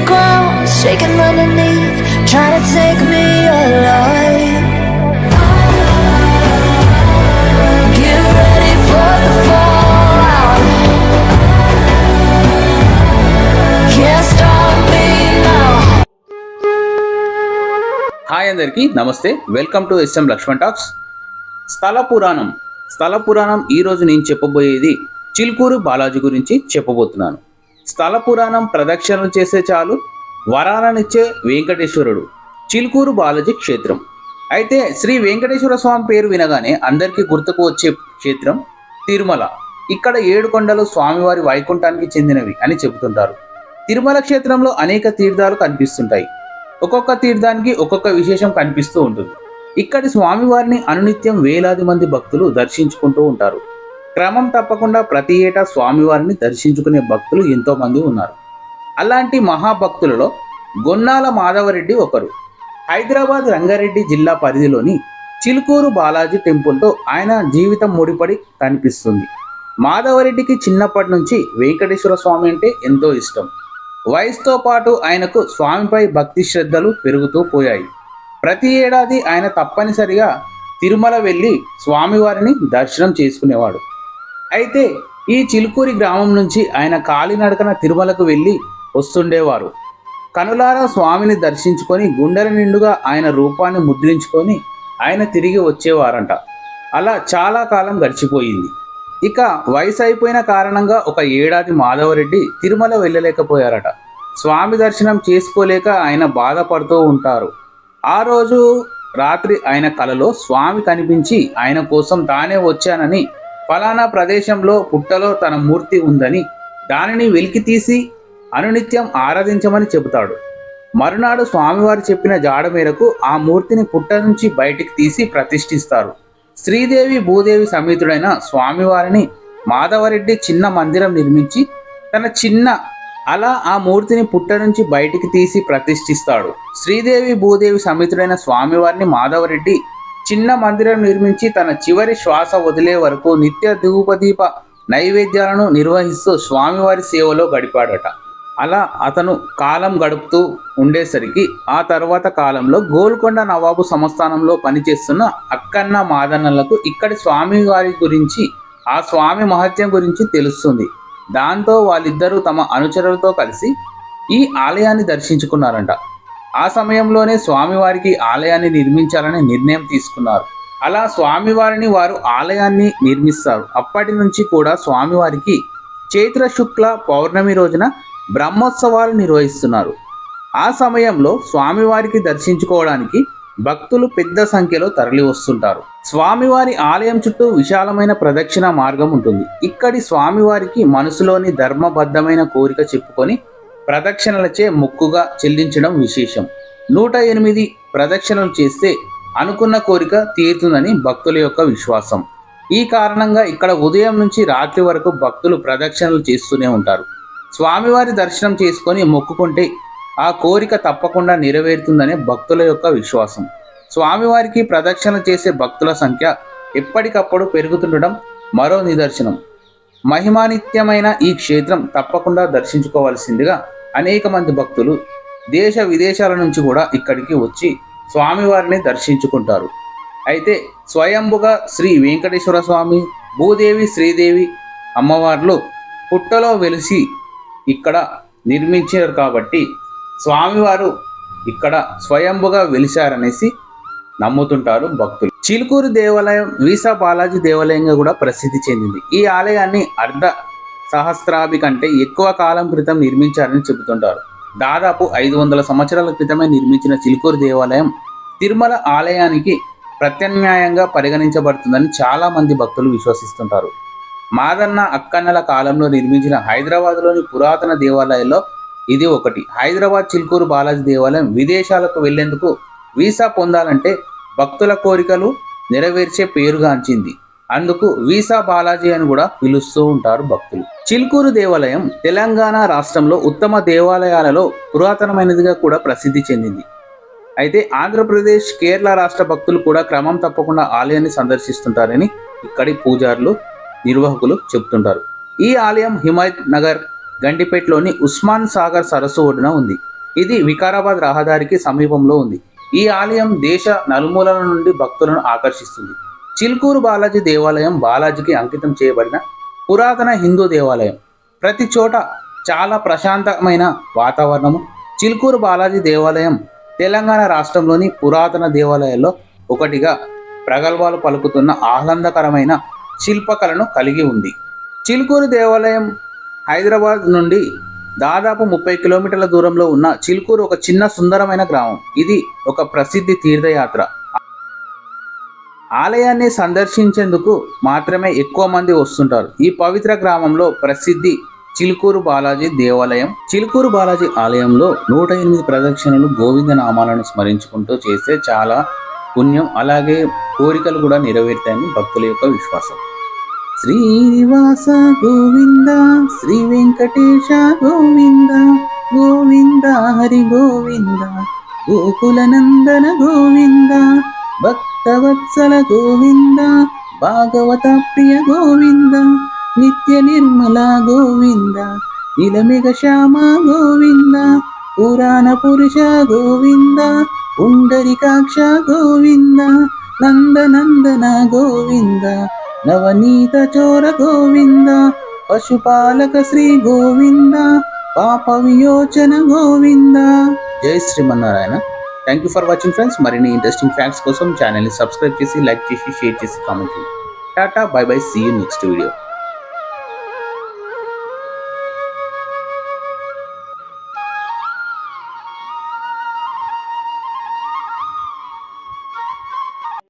ground, shaking underneath, trying to take me alive. Get ready for the fallout. Can't stop me now. Hi అందరికీ నమస్తే. Welcome to S M Lakshman talks. స్థల పురాణం ఈరోజు నేను చెప్పబోయేది చిలుకూరు బాలాజీ గురించి చెప్పబోతున్నాను. స్థల పురాణం ప్రదక్షిణలు చేసే చాలు వరాలనిచ్చే వెంకటేశ్వరుడు చిలుకూరు బాలాజీ క్షేత్రం. అయితే శ్రీ వెంకటేశ్వర స్వామి పేరు వినగానే అందరికీ గుర్తుకు వచ్చే క్షేత్రం తిరుమల. ఇక్కడ 7 కొండలు స్వామివారి వైకుంఠానికి చెందినవి అని చెబుతుంటారు. తిరుమల క్షేత్రంలో అనేక తీర్థాలు కనిపిస్తుంటాయి. ఒక్కొక్క తీర్థానికి ఒక్కొక్క విశేషం కనిపిస్తూ ఉంటుంది. ఇక్కడి స్వామివారిని అనునిత్యం వేలాది మంది భక్తులు దర్శించుకుంటూ ఉంటారు. క్రమం తప్పకుండా ప్రతి ఏటా స్వామివారిని దర్శించుకునే భక్తులు ఎంతో మంది ఉన్నారు. అలాంటి మహాభక్తులలో గొన్నాల మాధవరెడ్డి ఒకరు. హైదరాబాద్ రంగారెడ్డి జిల్లా పరిధిలోని చిలుకూరు బాలాజీ టెంపుల్తో ఆయన జీవితం ముడిపడి కనిపిస్తుంది. మాధవరెడ్డికి చిన్నప్పటి నుంచి వెంకటేశ్వర స్వామి అంటే ఎంతో ఇష్టం. వయసుతో పాటు ఆయనకు స్వామిపై భక్తి శ్రద్ధలు పెరుగుతూ పోయాయి. ప్రతి ఏడాది ఆయన తప్పనిసరిగా తిరుమల వెళ్ళి స్వామివారిని దర్శనం చేసుకునేవాడు. అయితే ఈ చిలుకూరి గ్రామం నుంచి ఆయన కాలినడకన తిరుమలకు వెళ్ళి వస్తుండేవారు. కనులారా స్వామిని దర్శించుకొని గుండెల నిండుగా ఆయన రూపాన్ని ముద్రించుకొని ఆయన తిరిగి వచ్చేవారంట. అలా చాలా కాలం గడిచిపోయింది. ఇక వయసు అయిపోయిన కారణంగా ఒక ఏడాది మాధవరెడ్డి తిరుమల వెళ్ళలేకపోయారట. స్వామి దర్శనం చేసుకోలేక ఆయన బాధపడుతూ ఉంటారు. ఆ రోజు రాత్రి ఆయన కలలో స్వామి కనిపించి ఆయన కోసం తానే వచ్చానని, ఫలానా ప్రదేశంలో పుట్టలో తన మూర్తి ఉందని, దానిని వెలికి తీసి అనునిత్యం ఆరాధించమని చెబుతాడు. మరునాడు స్వామివారు చెప్పిన జాడ మేరకు ఆ మూర్తిని పుట్ట నుంచి బయటికి తీసి ప్రతిష్ఠిస్తారు. శ్రీదేవి భూదేవి సమేతుడైన స్వామివారిని మాధవరెడ్డి చిన్న మందిరం నిర్మించి అలా ఆ మూర్తిని పుట్ట నుంచి బయటికి తీసి ప్రతిష్ఠిస్తాడు. శ్రీదేవి భూదేవి సమేతుడైన స్వామివారిని మాధవరెడ్డి చిన్న మందిరం నిర్మించి తన చివరి శ్వాస వదిలే వరకు నిత్య ధూపదీప నైవేద్యాలను నిర్వహిస్తూ స్వామివారి సేవలో గడిపాడట. అలా అతను కాలం గడుపుతూ ఉండేసరికి ఆ తర్వాత కాలంలో గోల్కొండ నవాబు సంస్థానంలో పనిచేస్తున్న అక్కన్న మాదన్నలకు ఇక్కడి స్వామివారి గురించి, ఆ స్వామి మహత్యం గురించి తెలుస్తుంది. దాంతో వాళ్ళిద్దరూ తమ అనుచరులతో కలిసి ఈ ఆలయాన్ని దర్శించుకున్నారంట. ఆ సమయంలోనే స్వామివారికి ఆలయాన్ని నిర్మించాలని నిర్ణయం తీసుకున్నారు. అలా స్వామివారిని వారు ఆలయాన్ని నిర్మిస్తారు. అప్పటి నుంచి కూడా స్వామివారికి చైత్ర శుక్ల పౌర్ణమి రోజున బ్రహ్మోత్సవాలు నిర్వహిస్తున్నారు. ఆ సమయంలో స్వామివారికి దర్శించుకోవడానికి భక్తులు పెద్ద సంఖ్యలో తరలి వస్తుంటారు. స్వామివారి ఆలయం చుట్టూ విశాలమైన ప్రదక్షిణ మార్గం ఉంటుంది. ఇక్కడి స్వామివారికి మనసులోని ధర్మబద్ధమైన కోరిక చెప్పుకొని ప్రదక్షిణలచే మొక్కుగా చెల్లించడం విశేషం. 108 ప్రదక్షిణలు చేస్తే అనుకున్న కోరిక తీరుతుందని భక్తుల యొక్క విశ్వాసం. ఈ కారణంగా ఇక్కడ ఉదయం నుంచి రాత్రి వరకు భక్తులు ప్రదక్షిణలు చేస్తూనే ఉంటారు. స్వామివారి దర్శనం చేసుకొని మొక్కుకుంటే ఆ కోరిక తప్పకుండా నెరవేరుతుందనే భక్తుల యొక్క విశ్వాసం. స్వామివారికి ప్రదక్షిణ చేసే భక్తుల సంఖ్య ఎప్పటికప్పుడు పెరుగుతుండడం మరో నిదర్శనం. మహిమానిత్యమైన ఈ క్షేత్రం తప్పకుండా దర్శించుకోవాల్సిందిగా అనేక మంది భక్తులు దేశ విదేశాల నుంచి కూడా ఇక్కడికి వచ్చి స్వామివారిని దర్శించుకుంటారు. అయితే స్వయంభుగా శ్రీ వెంకటేశ్వర స్వామి, భూదేవి, శ్రీదేవి అమ్మవార్లు పుట్టలో వెలిసి ఇక్కడ నిర్మించారు కాబట్టి స్వామివారు ఇక్కడ స్వయంభుగా వెలిశారనేసి నమ్ముతుంటారు భక్తులు. చిలుకూరు దేవాలయం వీసా బాలాజీ దేవాలయంగా కూడా ప్రసిద్ధి చెందింది. ఈ ఆలయాన్ని అర్ధ సహస్రాభి కంటే ఎక్కువ కాలం క్రితం నిర్మించారని చెబుతుంటారు. దాదాపు 500 సంవత్సరాల క్రితమే నిర్మించిన చిలుకూరు దేవాలయం తిరుమల ఆలయానికి ప్రత్యామ్నాయంగా పరిగణించబడుతుందని చాలా మంది భక్తులు విశ్వసిస్తుంటారు. మాదన్న అక్కన్నల కాలంలో నిర్మించిన హైదరాబాద్లోని పురాతన దేవాలయాల్లో ఇది ఒకటి. హైదరాబాద్ చిలుకూరు బాలాజీ దేవాలయం విదేశాలకు వెళ్లేందుకు వీసా పొందాలంటే భక్తుల కోరికలు నెరవేర్చే పేరుగాంచింది. అందుకు వీసా బాలాజీ అని కూడా పిలుస్తూ ఉంటారు భక్తులు. చిలుకూరు దేవాలయం తెలంగాణ రాష్ట్రంలో ఉత్తమ దేవాలయాలలో పురాతనమైనదిగా కూడా ప్రసిద్ధి చెందింది. అయితే ఆంధ్రప్రదేశ్, కేరళ రాష్ట్ర భక్తులు కూడా క్రమం తప్పకుండా ఆలయాన్ని సందర్శిస్తుంటారని ఇక్కడి పూజారులు, నిర్వాహకులు చెబుతుంటారు. ఈ ఆలయం హిమాయత్ నగర్, గండిపేటలోని ఉస్మాన్ సాగర్ సరస్సు ఒడ్డున ఉంది. ఇది వికారాబాద్ రహదారికి సమీపంలో ఉంది. ఈ ఆలయం దేశ నలుమూలల నుండి భక్తులను ఆకర్షిస్తుంది. చిలుకూరు బాలాజీ దేవాలయం బాలాజీకి అంకితం చేయబడిన పురాతన హిందూ దేవాలయం. ప్రతి చోట చాలా ప్రశాంతమైన వాతావరణము. చిలుకూరు బాలాజీ దేవాలయం తెలంగాణ రాష్ట్రంలోని పురాతన దేవాలయాల్లో ఒకటిగా ప్రగల్భాలు పలుకుతున్న ఆహ్లాదకరమైన శిల్పకళను కలిగి ఉంది. చిలుకూరు దేవాలయం హైదరాబాద్ నుండి దాదాపు 30 కిలోమీటర్ల దూరంలో ఉన్న చిలుకూరు ఒక చిన్న సుందరమైన గ్రామం. ఇది ఒక ప్రసిద్ధి తీర్థయాత్ర. ఆలయాన్ని సందర్శించేందుకు మాత్రమే ఎక్కువ మంది వస్తుంటారు. ఈ పవిత్ర గ్రామంలో ప్రసిద్ధి చిలుకూరు బాలాజీ దేవాలయం. చిలుకూరు బాలాజీ ఆలయంలో 108 ప్రదక్షిణలు గోవింద నామాలను స్మరించుకుంటూ చేస్తే చాలా పుణ్యం, అలాగే కోరికలు కూడా నెరవేరుతాయని భక్తుల యొక్క విశ్వాసం. శ్రీనివాస గోవింద, శ్రీ వెంకటేశ గోవింద, గోవింద హరి గోవింద, గోకుల నందన గోవింద, భక్తవత్సల గోవింద, భాగవత ప్రియ గోవింద, నిత్య నిర్మల గోవింద, నిలమిగ శ్యామ గోవింద, పురాణ పురుష గోవింద, పుండరికాక్ష గోవింద, నందనందన గోవింద, నవనీత చోర గోవింద, పశుపాలక శ్రీ గోవింద, పాప వియోచన గోవింద. జై Srimannarayana. Thank you for watching friends. మరిన్ని ఇంట్రెస్టింగ్ ఫ్యాక్ట్స్ కోసం ఛానల్ని సబ్స్క్రైబ్ చేసి, లైక్ చేసి, షేర్ చేసి, కామెంట్ చేయండి. Tata, bye bye, see you next video.